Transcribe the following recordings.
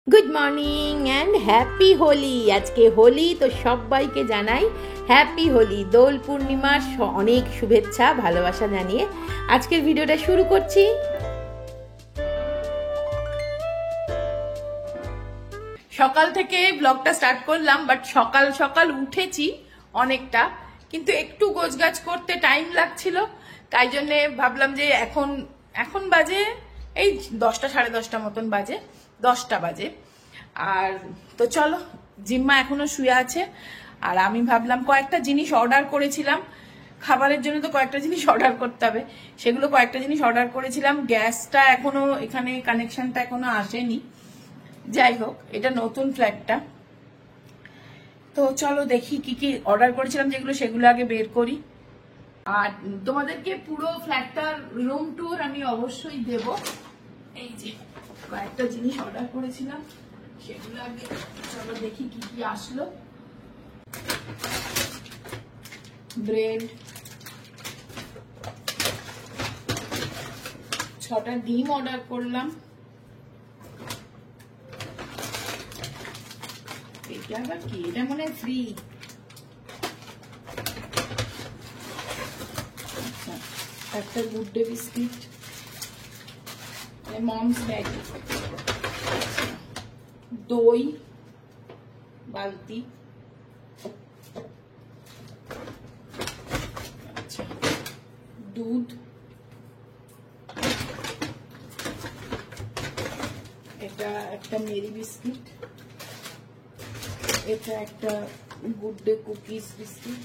Good morning and happy Holi. আজকে হোলি, তো সবাইকে জানাই হ্যাপি হোলি। দোল পূর্ণিমার অনেক শুভেচ্ছা ভালোবাসা জানিয়ে আজকের ভিডিওটা শুরু করছি। সকাল থেকে ব্লগটা স্টার্ট করলাম, বাট সকাল সকাল উঠেছি অনেকটা, কিন্তু একটু গোছগাছ করতে টাইম লাগছিল। তাই জন্যে ভাবলাম যে এখন বাজে এই 10টা 10:30 মতন বাজে, 10টা বাজে। আর তো চলো, জিম্মা এখনো শুয়ে আছে, আর আমি ভাবলাম কয়েকটা জিনিস অর্ডার করেছিলাম খাবারের জন্য, তো কয়েকটা জিনিস অর্ডার করতে হবে, সেগুলো কয়েকটা জিনিস অর্ডার করেছিলাম। গ্যাসটা এখনো এখানে কানেকশনটা এখনো আসেনি। যাই হোক, এটা নতুন ফ্ল্যাটটা, তো চলো দেখি কি কি অর্ডার করেছিলাম, যেগুলো সেগুলো আগে বের করি। আর তোমাদেরকে পুরো ফ্ল্যাটটার রুম ট্যুর আমি অবশ্যই দেব। এই যে কয়েকটা জিনিস অর্ডার করেছিলাম, সেগুলো আগে চলো দেখি কি কি আসলো। ব্রেড, 6টা ডিম অর্ডার করলাম। এটা আবার কি? এটা মনে হয় ফ্রি। আচ্ছা, একটা good day biscuit, moms bag, দই বালতি, আচ্ছা, দুধ, এটা একটা মেরি বিস্কিট, এটা একটা গুড ডে কুকিজ বিস্কিট,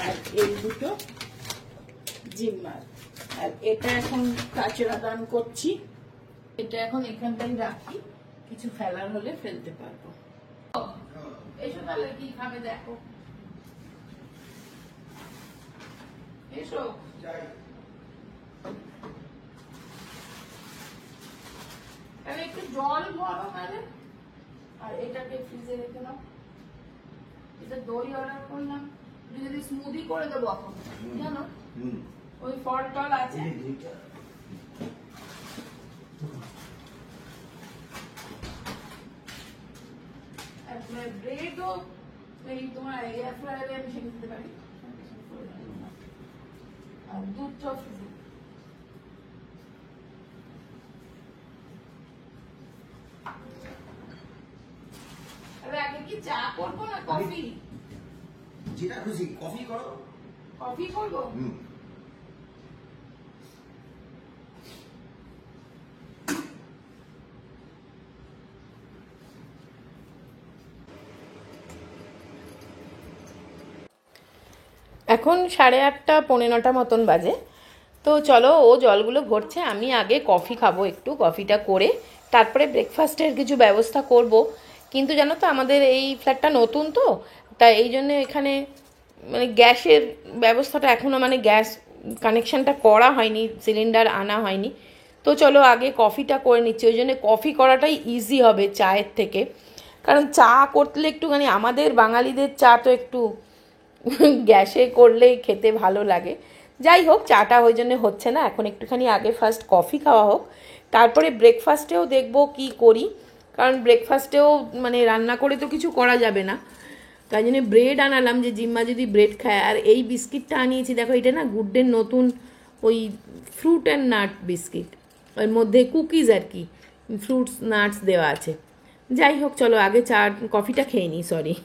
আর এই দুটো জিম্মার। আর এটা এখন কাচরা দান করছি, এটা এখন এখানটাই রাখি, কিছু ফেলার হলে ফেলতে পারবো। এসো তাহলে কি খাবে দেখো, এসো। তাহলে একটু জল ভরো তাহলে, আর এটাকে ফ্রিজে রেখে দাও। এটা দই অর্ডার করলাম, যদি স্মুদি করে দেবো এখন, জানো ওই ফল টল আছে। ব্রেডও এই তোমার এয়ার ফ্রায়ারে আমি সেঁকে দিতে পারি, আর দুধটাও ফ্রিজে। আগে কি চা করবো না কফি? যেটা খুশি কফি করো। কফি করবো। এখন 8:30 9:45 মতন বাজে। তো চলো, ও জলগুলো ভরছে, আমি আগে কফি খাবো, একটু কফিটা করে তারপরে ব্রেকফাস্টের কিছু ব্যবস্থা করব। কিন্তু জানো তো, আমাদের এই ফ্ল্যাটটা নতুন, তো তাই এই জন্য এখানে মানে গ্যাসের ব্যবস্থাটা এখনও, মানে গ্যাস কানেকশানটা করা হয়নি, সিলিন্ডার আনা হয়নি। তো চলো আগে কফিটা করে নিচ্ছি, ওই জন্য কফি করাটাই ইজি হবে চায়ের থেকে। কারণ চা করলে একটুখানি, আমাদের বাঙালিদের চা তো একটু গ্যাসে করলেই খেতে ভালো লাগে। যাই হোক, চাটা ওই জন্য হচ্ছে না এখন, একটুখানি আগে ফার্স্ট কফি খাওয়া হোক, তারপরে ব্রেকফাস্টেও দেখবো কি করি। কারণ ব্রেকফাস্টেও মানে রান্না করে তো কিছু করা যাবে না, তাই জন্য ব্রেড আনালাম, যে জিম্মা যদি ব্রেড খায়। আর এই বিস্কিটটা আনিয়েছি, দেখো এটা না গুড ডের নতুন ওই ফ্রুট অ্যান্ড নাট বিস্কিট, ওর মধ্যে কুকিজ আর কি, ফ্রুটস নাটস দেওয়া আছে। যাই হোক, চলো আগে কফিটা খেয়ে নিই, সরি।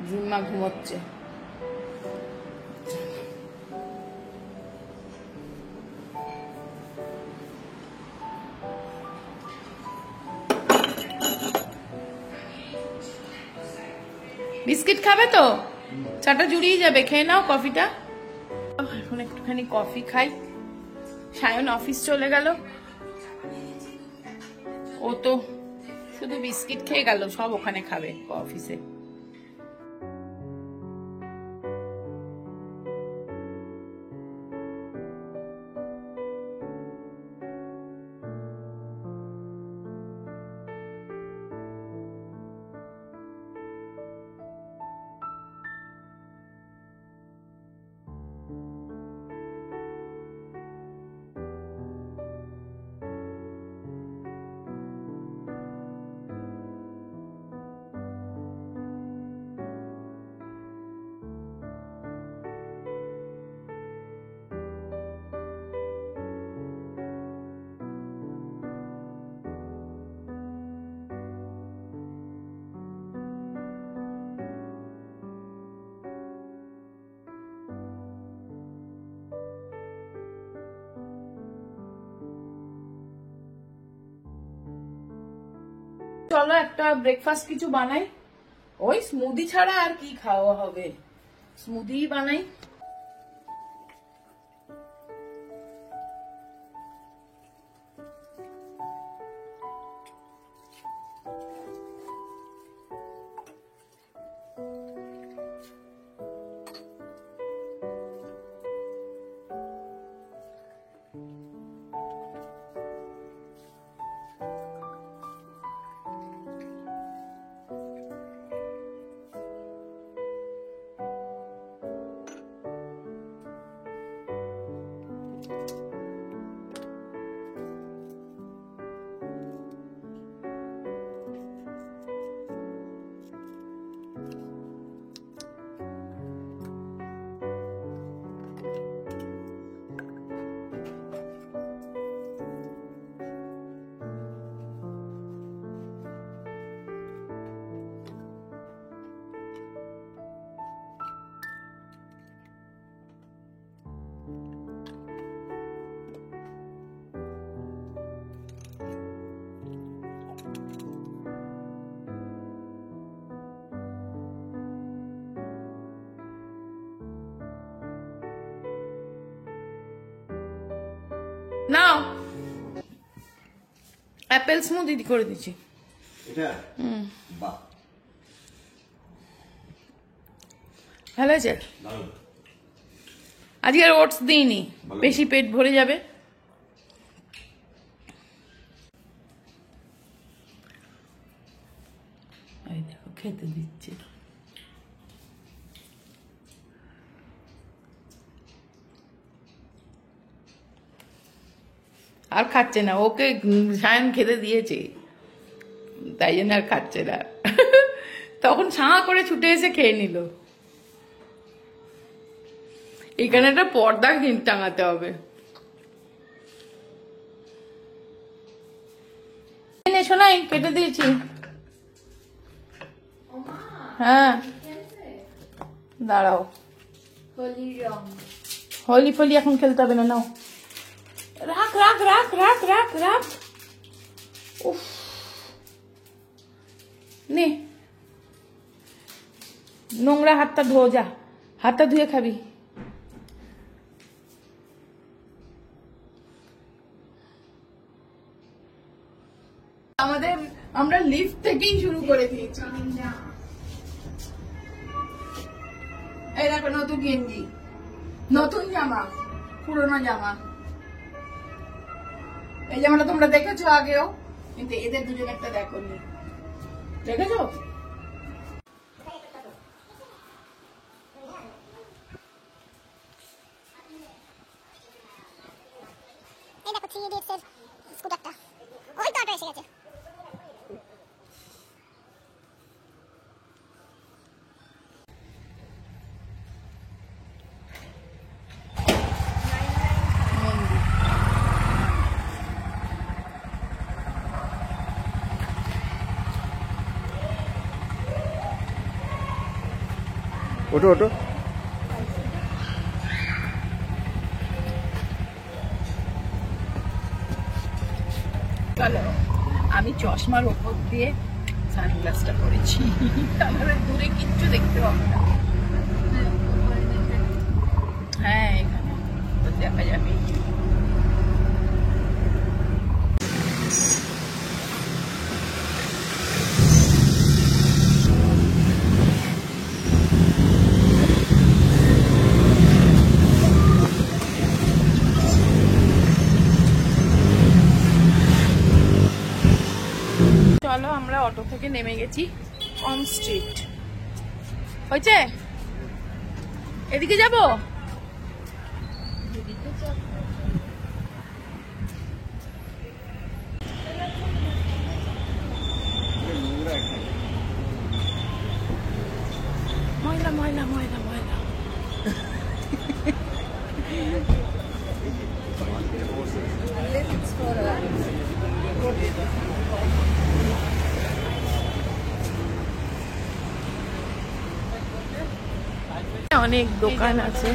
জিম্মা ঘুমোচ্ছে। বিস্কিট খাবে তো? চাটা জুড়িয়ে যাবে, খেয়ে নাও কফিটা। এখন একটুখানি কফি খাই। সায়ন অফিস চলে গেল, ও তো শুধু বিস্কিট খেয়ে গেল, সব ওখানে খাবে অফিসে। চলো একটা ব্রেকফাস্ট কিছু বানাই। ওই স্মুদি ছাড়া আর কি খাওয়া হবে, স্মুদি বানাই। নাও অ্যাপেল স্মুদি করে দিচ্ছি। এটা বাহ, ভালো আছে। দারুণ। আজকে আর ওটস দিইনি, বেশি পেট ভরে যাবে। এই দেখো খেতে দিচ্ছে। আর খাচ্ছে না, ওকে সায়ন খেতে দিয়েছে, তাই জন্য আর খাচ্ছে না। তখন ছাঁ করে ছুটে এসে খেয়ে নিল। এখানে একটা পর্দা টাঙাতে হবে। শোনাই কেটে দিয়েছি। হ্যাঁ দাঁড়াও, হোলি ফলি এখন খেলতে হবে না, নাও রাখ রাখ রাখ রাখ রাখ রাখ। উফ নে, নোংরা হাতটা ধো, যা হাতটা ধুয়ে খাবি। আমরা লিফট থেকেই শুরু করে দিয়েছি। এই দেখো নতুন গেঞ্জি, নতুন জামা, পুরোনো জামা। এই জামাটা তোমরা দেখেছো আগেও, কিন্তু এদের দুজন একটা দেখোনি, দেখেছো? এই দেখো 3 idiots এর স্কুটারটা, ওই তো অটো এসে গেছে। ওটো ওটো। চলো, আমি চশমার ওপর দিয়ে সানগ্লাসটা পরেছি, তাহলে দূরে কিচ্ছু দেখতে পাবো না। হ্যাঁ এখানে তো দেখা যাবে। চলো আমরা অটো থেকে নেমে গেছি অন স্ট্রিট। হয়েছে, এদিকে যাবো। ময়লা ময়লা ময়লা ময়লা। অনেক দোকান আছে।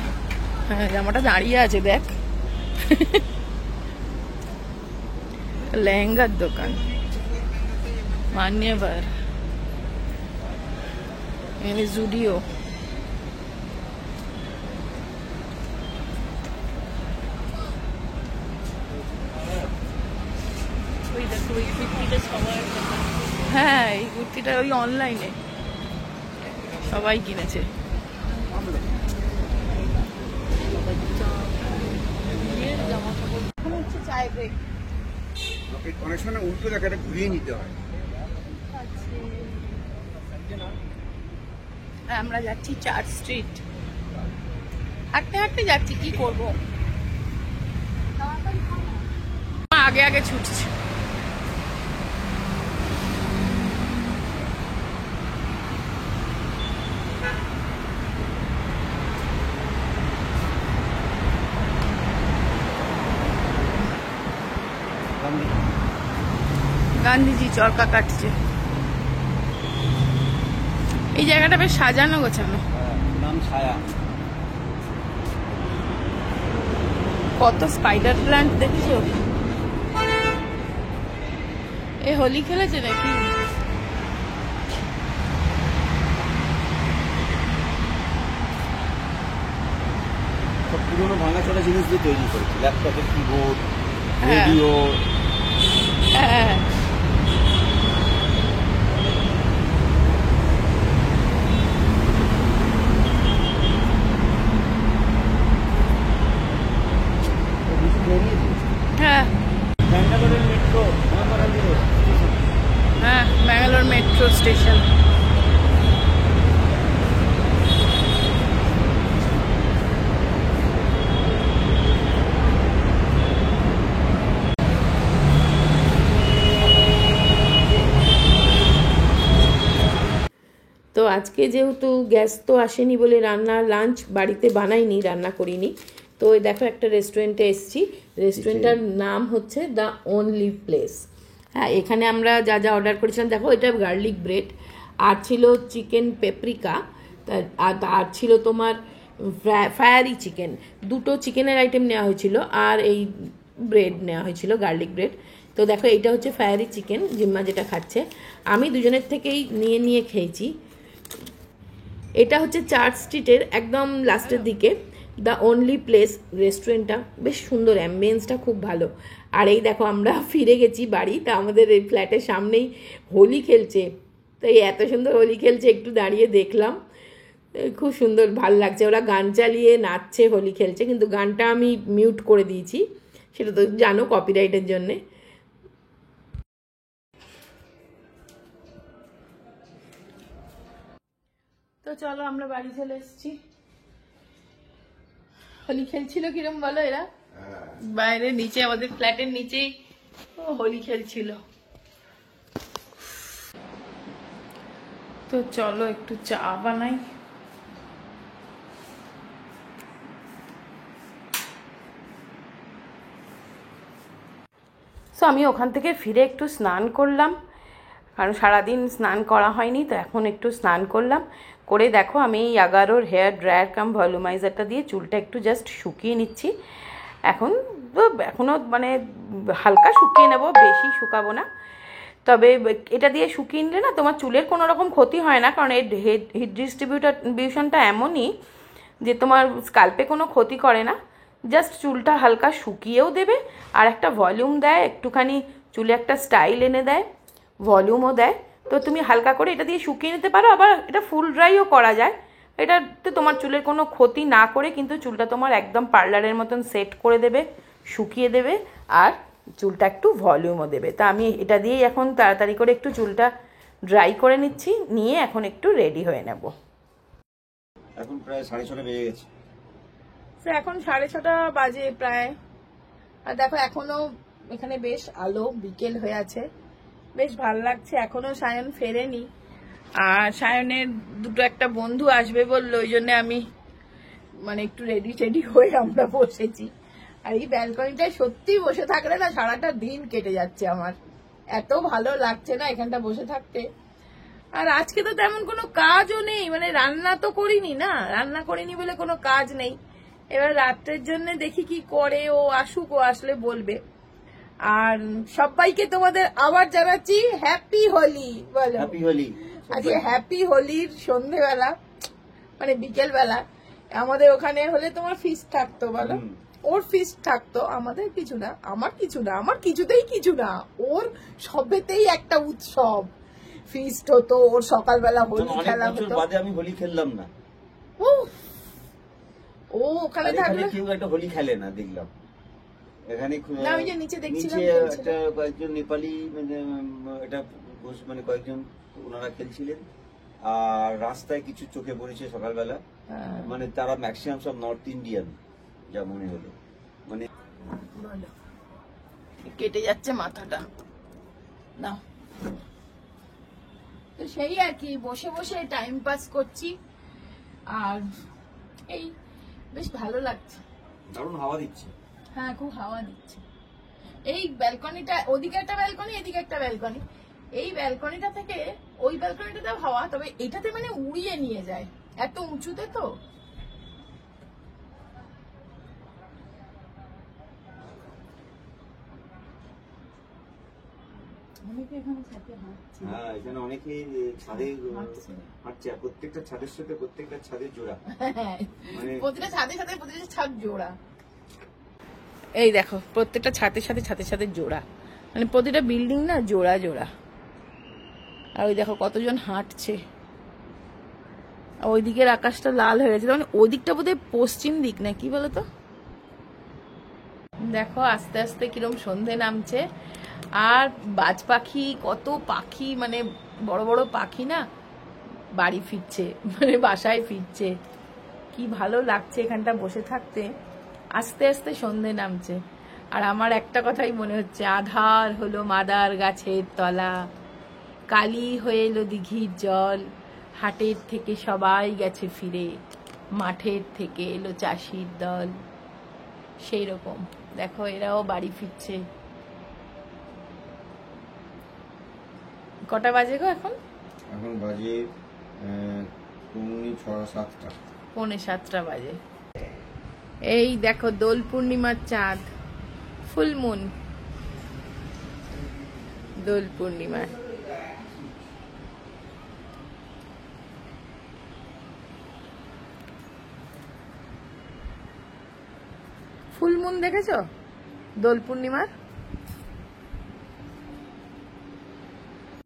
হ্যাঁ জামাটা দাঁড়িয়ে আছে দেখ, লেহেঙ্গার দোকান। মান্যবর, এখানে জুডিও। হ্যাঁ, এই কুর্তিটা ওই অনলাইনে সবাই কিনেছে। চায় ব্রেক, অনেক সময় উল্টো জায়গাটা ঘুরিয়ে নিতে হয়। আমরা যাচ্ছি চার্চ স্ট্রিট, হাঁটতে হাঁটতে যাচ্ছি, কি করব, আগে আগে ছুটছে। গান্ধীজি চরকা কাটছে। এই জায়গাটা বেশ সাজানো গোছানো, নাম ছায়া। কত স্পাইডার প্ল্যান্ট দেখছো। এ হোলি খেলেছে নাকি? সব পুরোনো ভাঙাচোরা জিনিস দিয়ে তৈরি করেছে, ল্যাপটপের কিবোর্ড, হ্যাঁ। রেডিও। হ্যাঁ, হ্যাঁ, ব্যাঙ্গালোরের মেট্রো, হ্যাঁ, ব্যাঙ্গালোর মেট্রো স্টেশন। তো আজকে যেহেতু গ্যাস তো আসেনি বলে লাঞ্চ বাড়িতে বানাইনি, রান্না করিনি। তো ওই দেখো একটা রেস্টুরেন্টে এসেছি, রেস্টুরেন্টটার নাম হচ্ছে দ্য অনলি প্লেস। হ্যাঁ, এখানে আমরা যা যা অর্ডার করেছিলাম, দেখো এটা গার্লিক ব্রেড, আর ছিল চিকেন পেপরিকা, আর ছিল তোমার ফায়ারি চিকেন। দুটো চিকেনের আইটেম নেওয়া হয়েছিল, আর এই ব্রেড নেওয়া হয়েছিল, গার্লিক ব্রেড। তো দেখো এইটা হচ্ছে ফায়ারি চিকেন, জিম্মা যেটা খাচ্ছে, আমি দুজনের থেকেই নিয়ে নিয়ে খেয়েছি। এটা হচ্ছে চার্চ স্ট্রিটের একদম লাস্টের দিকে দ্য অনলি প্লেস রেস্টুরেন্টটা, বেশ সুন্দর, অ্যাম্বিয়েন্সটা খুব ভালো। আর এই দেখো আমরা ফিরে গেছি বাড়ি, তা আমাদের এই ফ্ল্যাটের সামনেই হোলি খেলছে, তাই এত সুন্দর হোলি খেলছে, একটু দাঁড়িয়ে দেখলাম, খুব সুন্দর, ভাল লাগছে। ওরা গান চালিয়ে নাচছে, হোলি খেলছে, কিন্তু গানটা আমি মিউট করে দিয়েছি, সেটা তো জানো কপিরাইটের জন্যে। তো চলো আমরা বাড়ি চলে এসেছি। হোলি খেলছিল কিরম বলো এরা, বাইরে নিচে আমাদের ফ্ল্যাটের নিচেই হোলি খেলছিল। তো চলো একটু চা বানাই। সো আমি ওখান থেকে ফিরে একটু স্নান করলাম, কারণ সারাদিন স্নান করা হয়নি, তো এখন একটু স্নান করলাম, করে দেখো আমি এই আগারোর হেয়ার ড্রায়ার কাম ভলিউমাইজারটা দিয়ে চুলটা একটু জাস্ট শুকিয়ে নিচ্ছি। এখনও মানে হালকা শুকিয়ে নেব, বেশি শুকাবো না। তবে এটা দিয়ে শুকিয়ে নিলে না তোমার চুলের কোনো রকম ক্ষতি হয় না, কারণ এর হিট ডিস্ট্রিবিউশনটা এমনই যে তোমার স্কাল্পে কোনো ক্ষতি করে না, জাস্ট চুলটা হালকা শুকিয়েও দেবে, আর একটা ভলিউম দেয়, একটুখানি চুলে একটা স্টাইল এনে দেয়, ভলিউমও দেয়। তো তুমি হালকা করে এটা দিয়ে শুকিয়ে নিতে পারো, আবার এটা ফুল ড্রাইও করা যায়। এটাতে তোমার চুলের কোনো ক্ষতি না করে কিন্তু চুলটা তোমার একদম পার্লারের মতন সেট করে দেবে, শুকিয়ে দেবে, আর চুলটা একটু ভলিউমও দেবে। তা আমি এটা দিয়েই এখন তাড়াতাড়ি করে একটু চুলটা ড্রাই করে নিচ্ছি, নিয়ে এখন একটু রেডি হয়ে নেব। এখন প্রায় 6:30 বেজে গেছে। তো এখন 6:30 বাজে প্রায়, আর দেখো এখনো এখানে বেশ আলো, বিকেল হয়ে আছে, বেশ ভালো লাগছে। এখনো সায়ন ফেরেনি, আর সায়নের দুটো একটা বন্ধু আসবে বললো, ওই জন্য আমি মানে একটু রেডি টেডি হয়ে আমরা বসেছি। আর এই ব্যালকনিটায় সত্যি বসে থাকলে না সারাটা দিন কেটে যাচ্ছে আমার, এত ভালো লাগছে না এখানটা বসে থাকতে। আর আজকে তো তেমন কোনো কাজও নেই, মানে রান্না তো করিনি না, রান্না করিনি বলে কোনো কাজ নেই। এবার রাত্রের জন্য দেখি কি করে, ও আসুক, ও আসলে বলবে। আর সবাইকে তোমাদের আবার জানাচ্ছি হ্যাপি হোলি। বলো হ্যাপি হোলি। আজকে হ্যাপি হোলির সন্ধেবেলা মানে বিকেল বেলা আমাদের ওখানে হলে তোমার ফিস্ট থাকতো, বলো ওর ফিস্ট থাকতো, আমাদের কিছু না, আমার কিছু না, আমার কিছুতেই কিছু না, ওর সবেতেই একটা উৎসব। ফিস্ট হতো, ওর সকালবেলা হোলি খেলা হতো। বাদে আমি হোলি খেললাম না। ও ওখানে থাকলে কেউ একটা হোলি খেলে না দেখলাম এখানে। না ওই যে নিচে দেখছিলাম একটা কয়েকজন নেপালি এটা মানে কয়েকজন ওনারা খেলছিলেন, আর রাস্তায় কিছু চোখে পড়েছে সকালবেলা, মানে তারা ম্যাক্সিমাম সব নর্থ ইন্ডিয়ান যা মনে হলো। মানে কেটে যাচ্ছে মাথাটা না, তো সেই আর কি বসে বসে টাইম পাস করছি, আর এই বেশ ভালো লাগছে। দারুণ হাওয়া দিচ্ছে। হ্যাঁ খুব হাওয়া দিচ্ছে। এই ব্যালকনিটা, ওদিকে একটা ব্যালকনি, এদিকে একটা ব্যালকনি, এই ব্যালকনিটা থেকে ওই ব্যালকনিটাতে হাওয়া, তবে এটাতে মানে উড়িয়ে নিয়ে যায়, এত উঁচুতে তো। হ্যাঁ এখানে অনেকে ছাদে হাঁটছে, প্রত্যেকটা ছাদের সাথে প্রত্যেকটা ছাদের জোড়া, প্রতিটা ছাদের সাথে প্রতিটা ছাদ জোড়া। এই দেখো প্রত্যেকটা ছাদের সাথে ছাদের সাথে জোড়া, মানে প্রতিটা বিল্ডিং না জোড়া জোড়া। আর ওই দেখো কতজন হাঁটছে, ওই দিকের আকাশটা লাল হয়ে গেছে, মানে ওই দিকটা বোধহয় পশ্চিম দিক না কি বলতো। দেখো আস্তে আস্তে কিরম সন্ধে নামছে, আর বাজ পাখি, কত পাখি, মানে বড় বড় পাখি না বাড়ি ফিরছে, মানে বাসায় ফিরছে। কি ভালো লাগছে এখানটা বসে থাকতে, আস্তে আস্তে সন্ধে নামছে। আর আমার একটা কথাই মনে হচ্ছে, আধার হলো মাদার গাছের তলা, কালি হয়ে এলো দিঘির জল, হাটের থেকে সবাই গেছে ফিরে, মাঠের থেকে এলো চাষির দল। সেই রকম দেখো এরাও বাড়ি ফিরছে। কটা বাজে গো এখন? এখন বাজে 6:07। 6:45 বাজে। এই দেখো দোল পূর্ণিমার চাঁদ, ফুল মুন, দোল পূর্ণিমার। ফুল মুন দেখেছো দোল পূর্ণিমার?